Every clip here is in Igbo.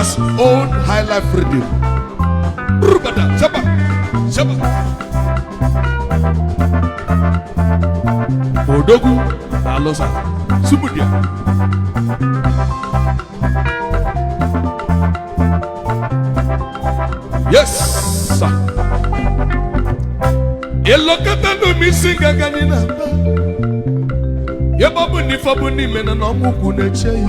as Old Highlife Radio. Rubada, Shaba, Shaba. Odogu, Alosa, Subudia. Yes, sir. Elokata no missing Gaganina. Yababuni Fabuni Mena no Mukune Chay.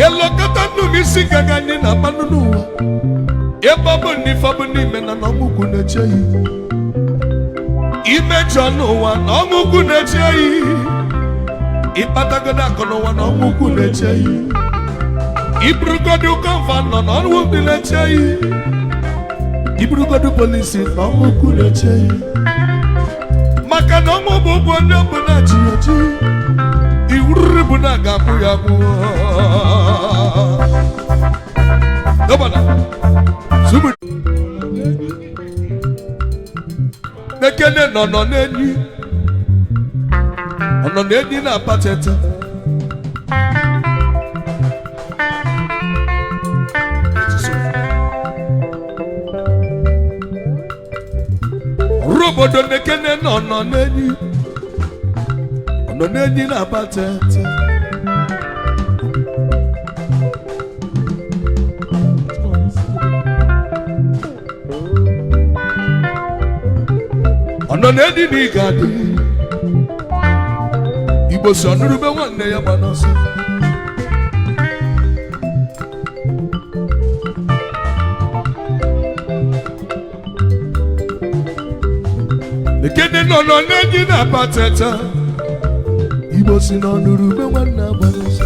Elokata no missing Gaganina Banunu. Yababuni Fabuni Mena no Mukune Chay. Image on no one, no Mukune Chay. Ipatagoda kono wa no Mukune Chay. Ibrugodu konfano no Mukune Chay. Ibrugodu police no Mukune Chay. Maka no mo bobo no buna chiyochi. Iwuru buna gapu yabu. Dobana. Subu. Nekene no no neni. Ono neni na patete. Robodo nekene no no neni. Ono neni na patete. Ono neni ni gadi. Igbo sonuru be nwanne ya gbanoso. Nekene no no neni na pateta. Igbo sonuru be nwanne ya gbanoso.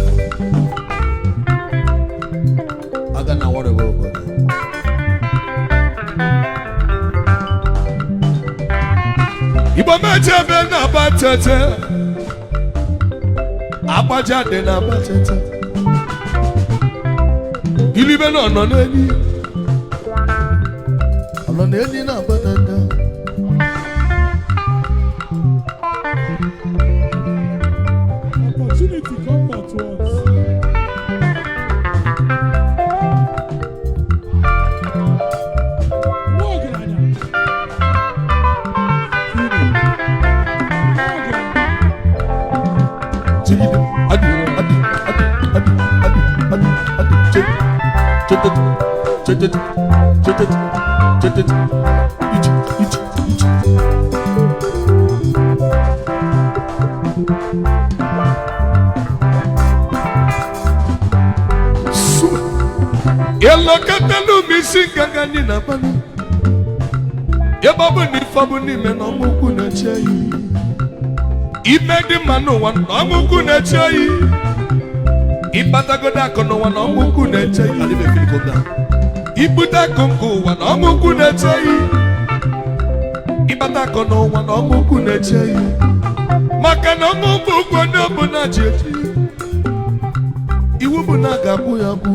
Aga na wore go. Igbo meje be na pateta. Abajade na batete. Ilibe no no neni. No neni na batete. Opportunity come back to us. Elokata no missing Gagani na bani. Yababuni Fabuni Mena Mukune Chay. Imedi Mano one Mukune Chay. Ipatagoda kono one Mukune Chay. I live a Filipota. Ibuta Kongo one Mukune Chay. Ibata kono one Mukune Chay. Makano Muku no Bunaji. Iwubuna Gabu Yabu.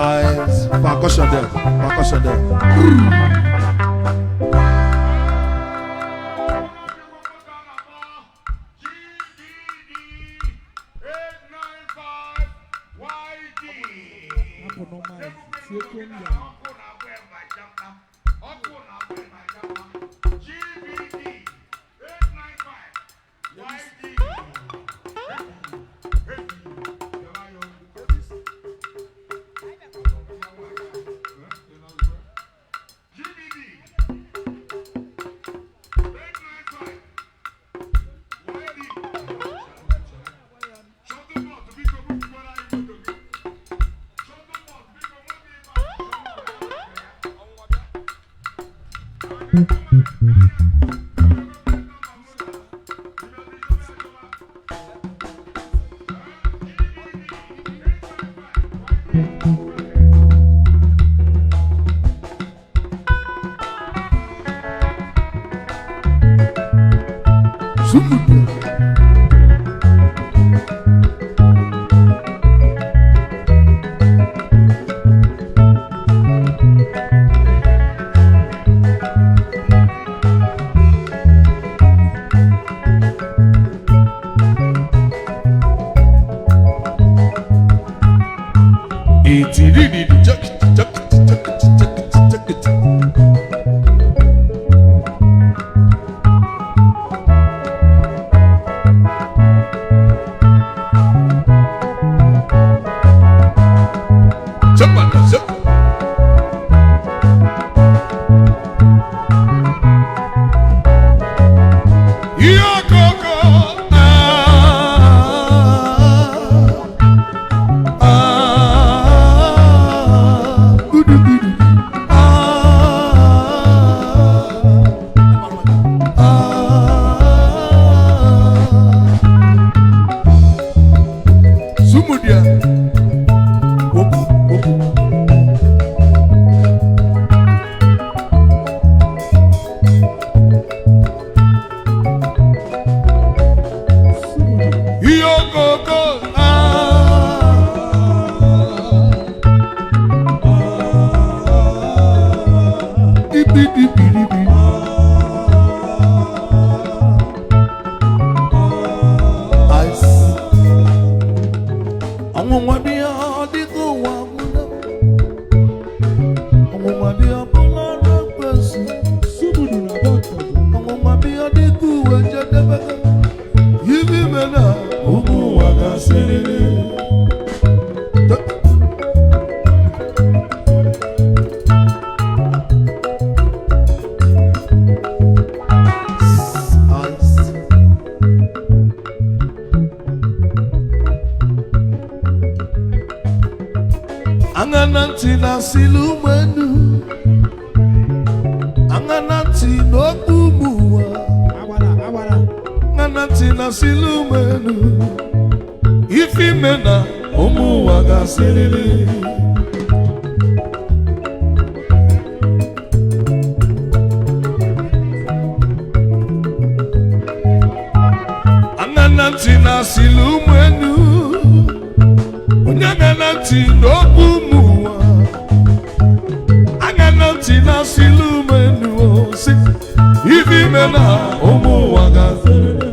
Eyes, percussion there, percussion there. bidi bidi bidi. Ice. Ọmọ bí ọdí kò wà múná. Ọmọ bí ọpọlọ rẹ pèsè. Subudu na bọ́tọ̀. Ọmọ bí ọdí kò wẹ̀ jẹ́ dẹ́bẹ̀kẹ́. Yíbi mẹ́ta, ọmọ wà ká sílẹ̀. Angananti na silumenu, angananti no kumuwa, Awara. angananti na silumenu, ifimena omuwa gasilili. Angananti na silumenu, angananti no kumuwa, angananti na silumenu, si ifimena omuwa gasilili.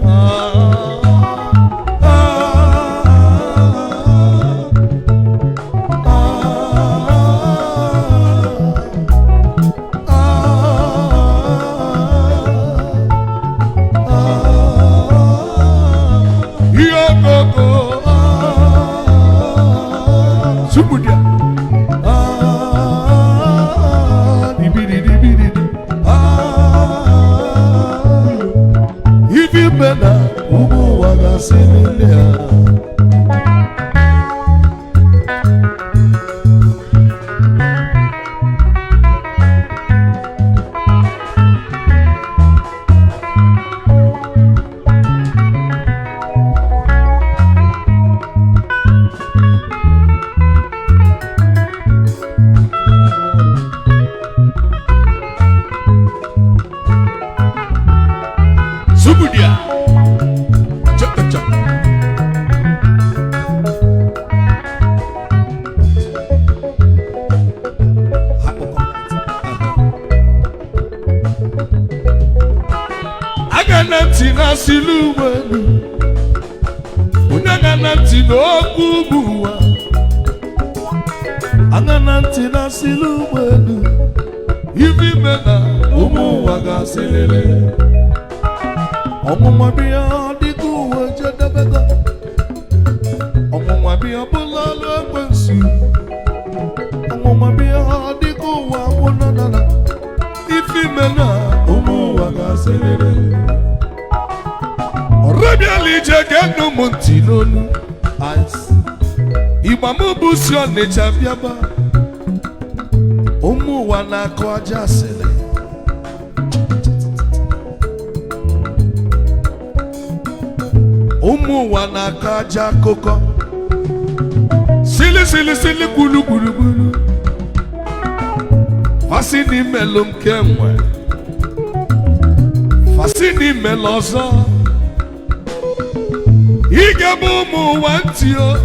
Subudia. If you better, Ubu Waga Similia. Subudia. Chak. Agananti na silumenu, unyangananti no kubuwa. Agananti na silumenu, ivi mena umuwa gasilele. Ọmọ bí ọdínkù ọjọ́ dábẹ́gọ́. Ọmọ bí ọbúlá ló pẹ̀ sí. Ọmọ bí ọdínkù wà wọ́n náà. Ifi mẹ́nà ọmọ wà ká sẹ́lẹ̀lẹ̀. Ọ̀rẹ́ bí àlejò kẹ́nu mú ti lónú. Ìgbà mú bú sí ọ̀nẹ́jà bíábá. Ọmọ wà náà kọ́ ajá sẹ́lẹ̀. Umu wanakaja koko Sili gulu Fasini melum kemwe Fasini melozo Igebe umu wantio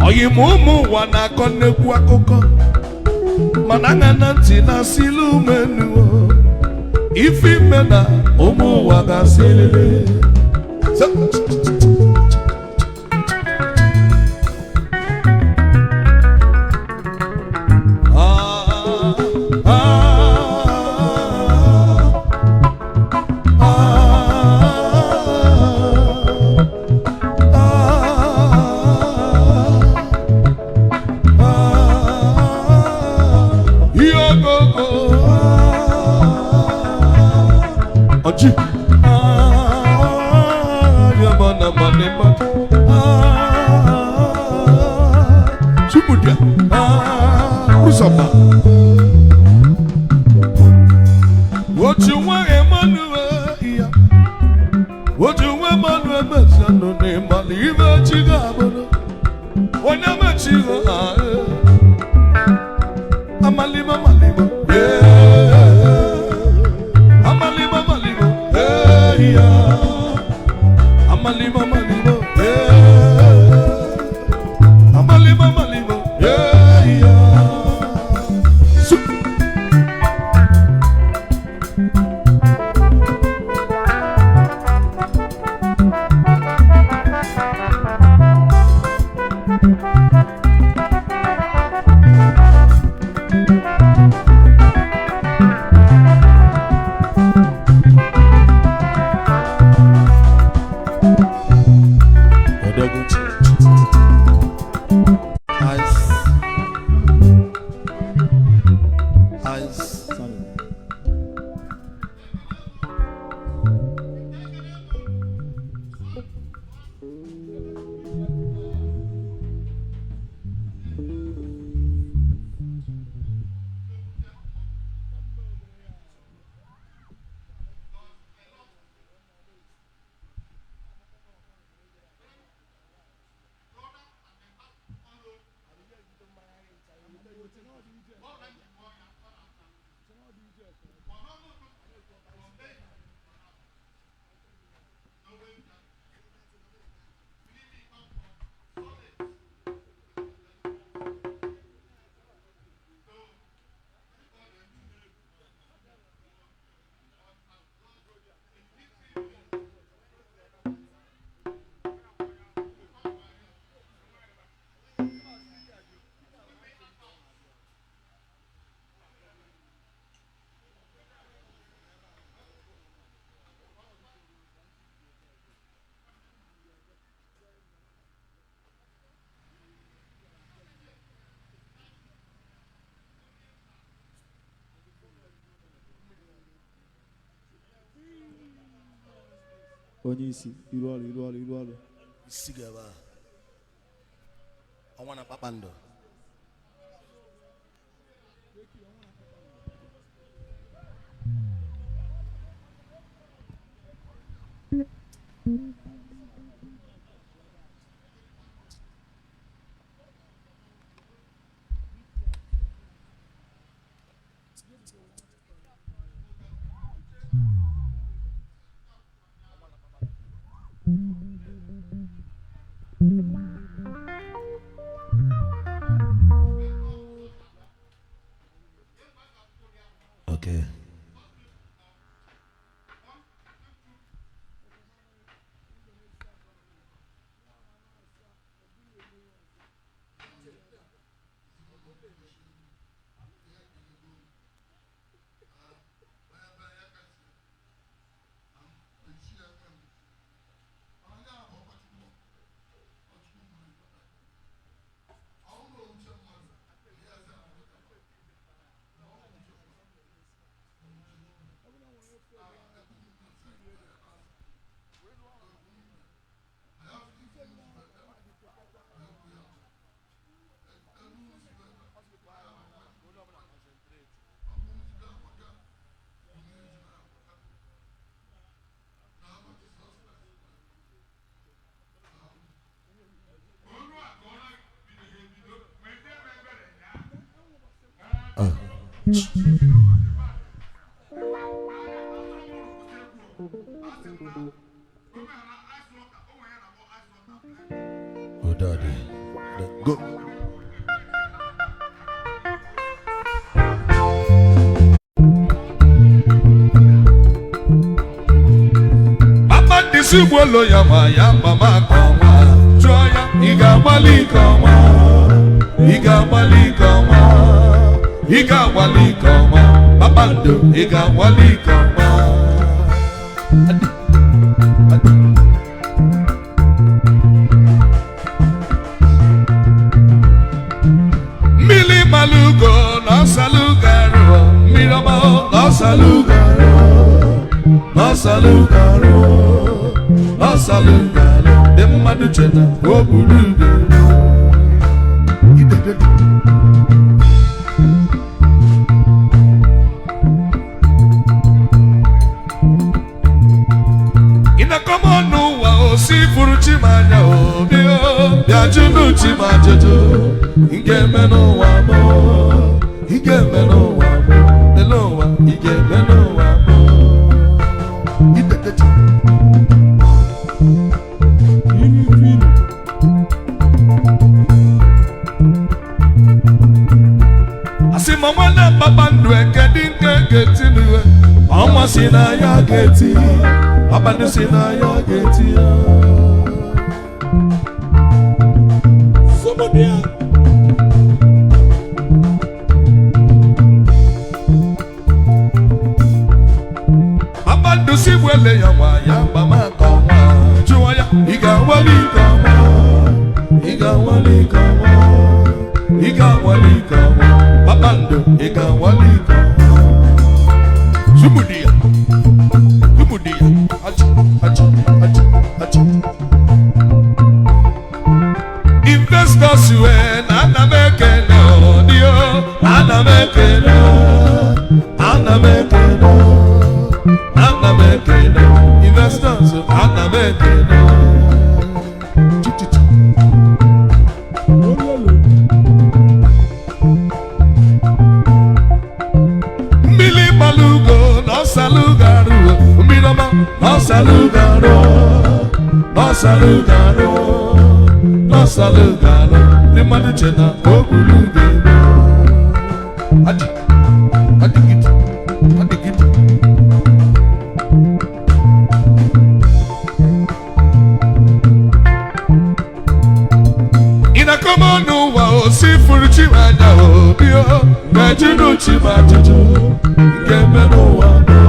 Oyimu wanakone kwa koko Manangananti na silu menu Ifi mena umu wagasilele What you want, Emmanuel? What you want, Emmanuel? No name, but leave a chigabolo. Whenever chigo, Amalima, yeah. Amalima, yeah. Amalima, yeah. Amalima, yeah. Onye isi iru ọrụ. Isi gaba. Ọnwa na kpakpando. Okay. Oh, daddy. Go. Papa disibolo ya mama koma. Joya iga wali koma. Iga wali koma. Iga wali koma. Papa do iga wali koma. Mili malugo no salugaro. Mirama no salugaro. No salugaro. No salugaro. Dem madu chena go bulugo. Ina kama nuwa osi furuchi manya obio. Ya junu chimajojo. Igeme no wamo. Igeme no wamo. Elowa. Igeme no wamo. Asima mwana papa ndwe kedinke getiniwe. Mama sina ya geti. Papa ndu sina ya geti. Somebody. Papa ndu si wele ya mama koma. Chua ya iga wali koma. Iga wali koma. Iga wali koma. Papa ndu iga wali koma. Sumudia. Investors we na mekele odio. Ana mekele. Investors ana mekele. Mili malugo no salugaro. Mirama no salugaro. No salugaro. No salugaro. Ni madu chena go bulugo. Adigit. Ina kama nuwa osi furuchi manya obio. Gajinu chimajojo. Igeme no wamo.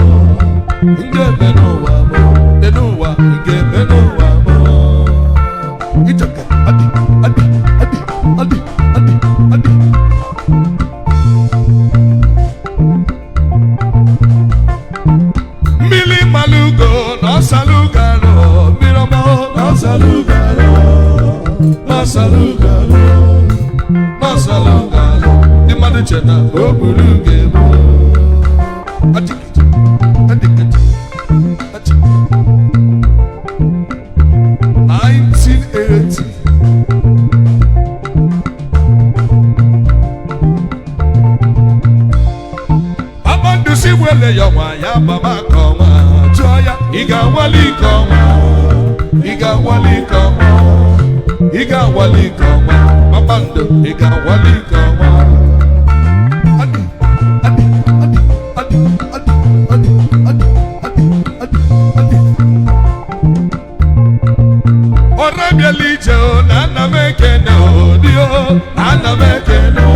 Igeme no wamo. Denuwa igeme no wamo. Itaka adi. Mili malugo no salugaro. masalugalo, masalugalo, masalugalo. Di madu chena oburugebo. Atikiti, atikiti, atikiti. 1980. Si wele yo wa ya baba koma joya iga wali koma iga wali koma mabando iga wali koma adi adi adi adi adi adi adi adi adi ora bielije na na mekene odio ana mekene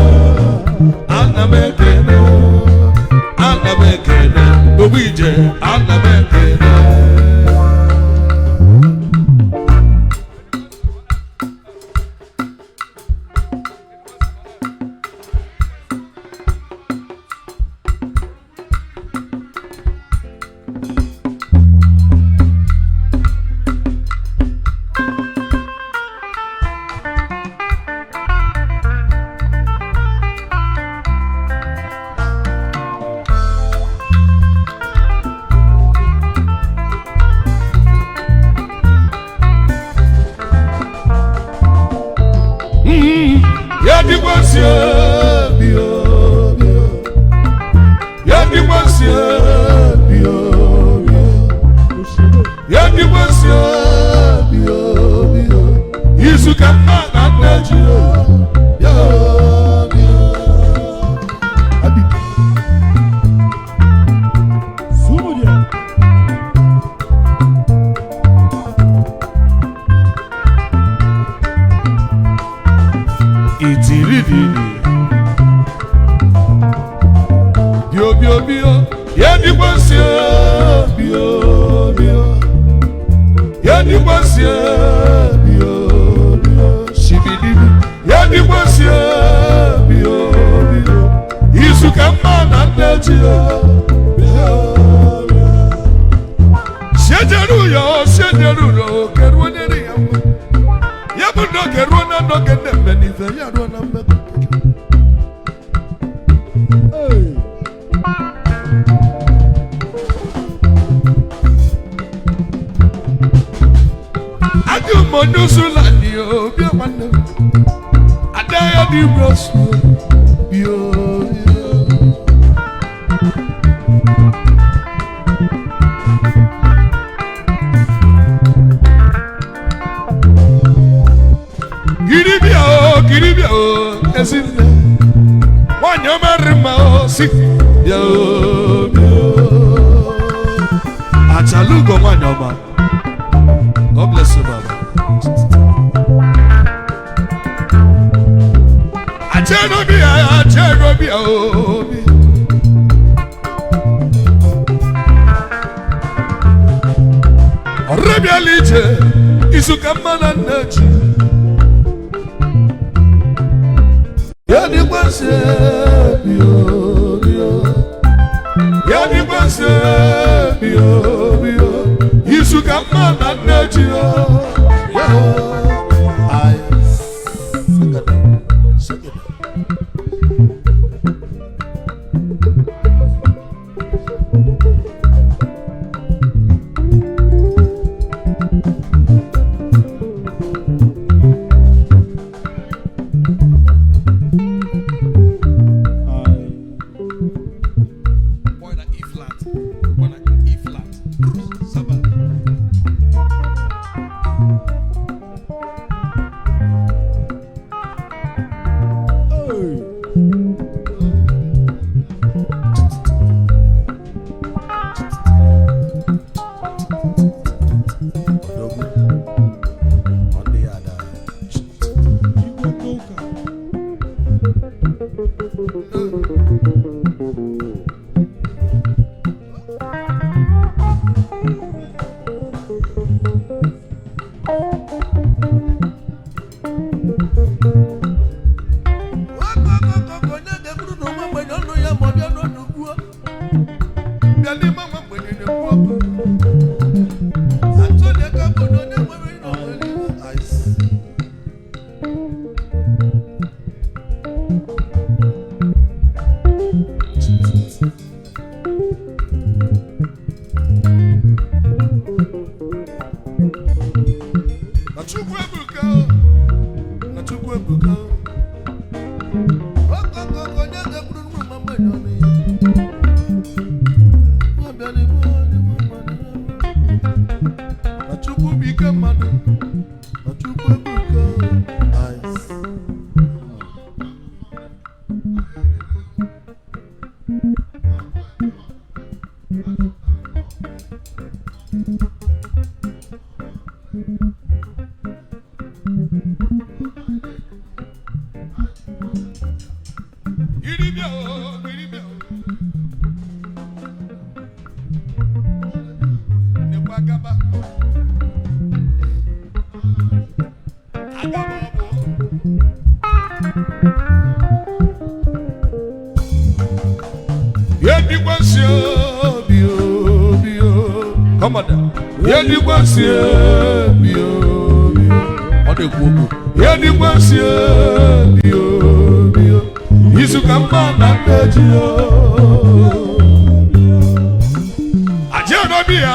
Anamekene, Obije, Anamekene. God bless you, Baba. Rebialije isukamana nachi yani kwase bio yani kwase bio isukamana nachi yo ay sakada Come on now. Yeah, you go see bio. On the book. Yeah, you go see bio. Isu kamba na kejio. Ajerobia.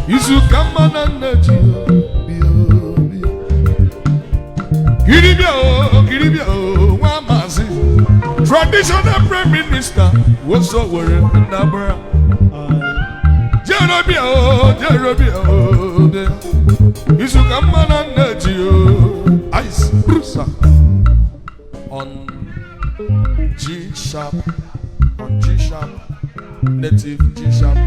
Isu kamba na kejio. Giribia, Wamazi. Traditional Prime Minister was so worried in Nabra. Jerobia, Isu kamba na kejio. Ice Brusa on G sharp, native G sharp.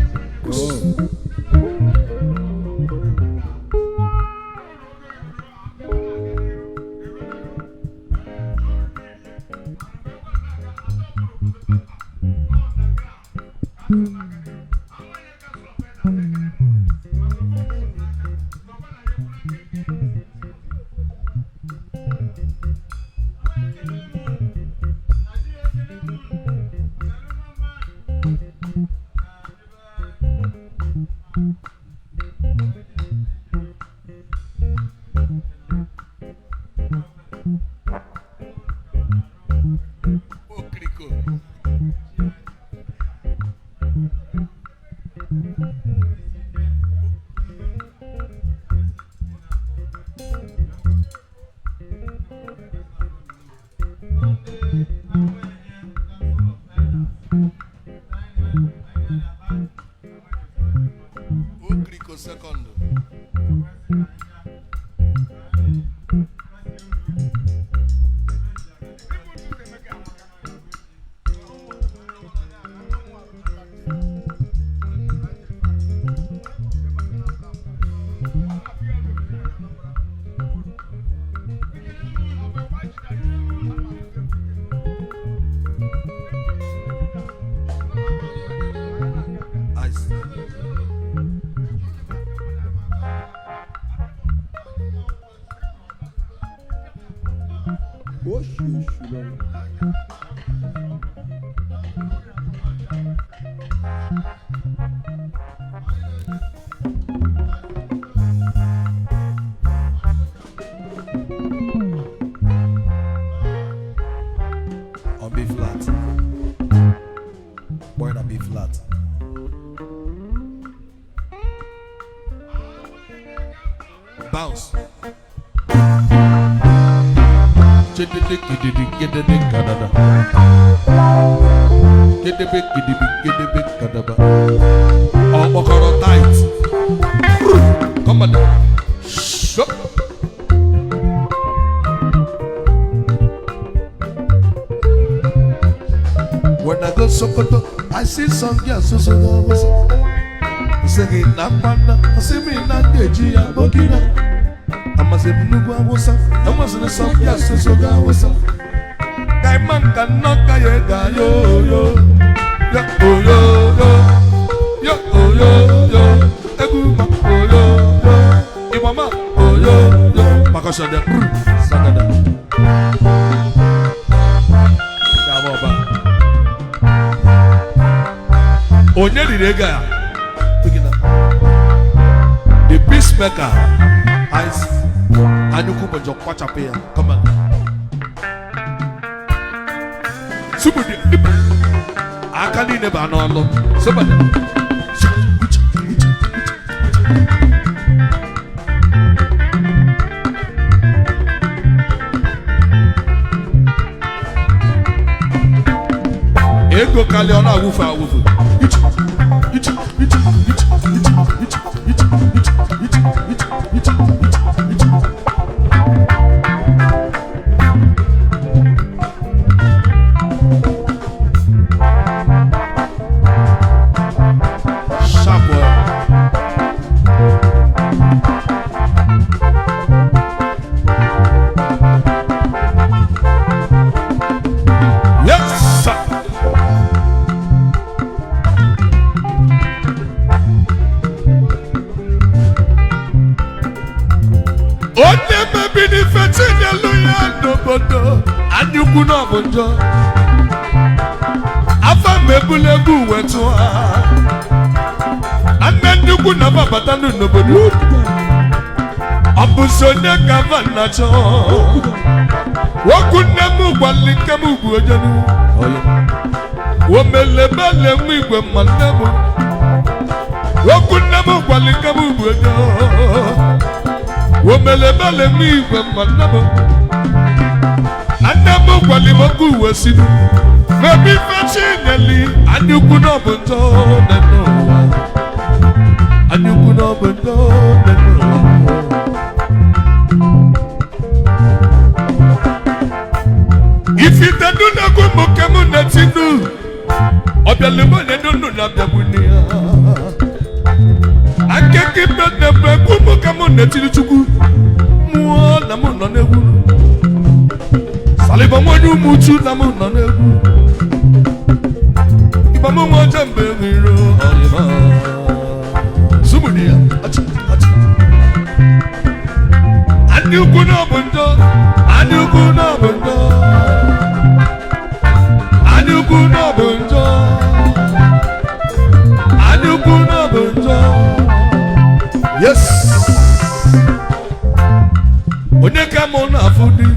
On B flat. Boy, that B flat. Bounce. Get the big Canada. Oh, Mokoro tight. Come on. Shut. When I go Sokoto, I see some girls so say na panda, I see me na deji ya bokina. I'ma say nugu awosa, I'ma say some girls so awosa. Guy man can knock a yo yo yo yo Eguma yo Imama yo Makasha de Sagada. Yaboba. Onye direga. The peacemaker. Ice. Anyukubo jo kwachape. Come on. Somebody. Akali neba no lo. Somebody. Ego kali ona awufa. ukwu na bụ njọ afa mebule egwu wetu ha nne ndị ukwu na babata n'obodo ọ bụ sonye ka va na chọ okwu nne m gwali nke m ugwu ojenu omelebele m igwe mma nne m okwu nne m gwali nke m ugwu ojenu omelebele m igwe mma nne m nne m gwali m okwu uwe sinu mebi fechi nyeli anyị ukwu na ọ bụ njọ n'ụwa anyị ukwu na ọ bụ njọ n'ụwa ifite du na go mo kemu na tinu obiale mo ne do na biabuni akeke pe na pe go mo kemu na tinu chuku mo na mo no na egwu saliba mo du mutu na mo no na egwu iba mo mo jambe miro oyima sumudia achi ani ugu na bondo ani ugu na bondo yes onye ka mo na afudi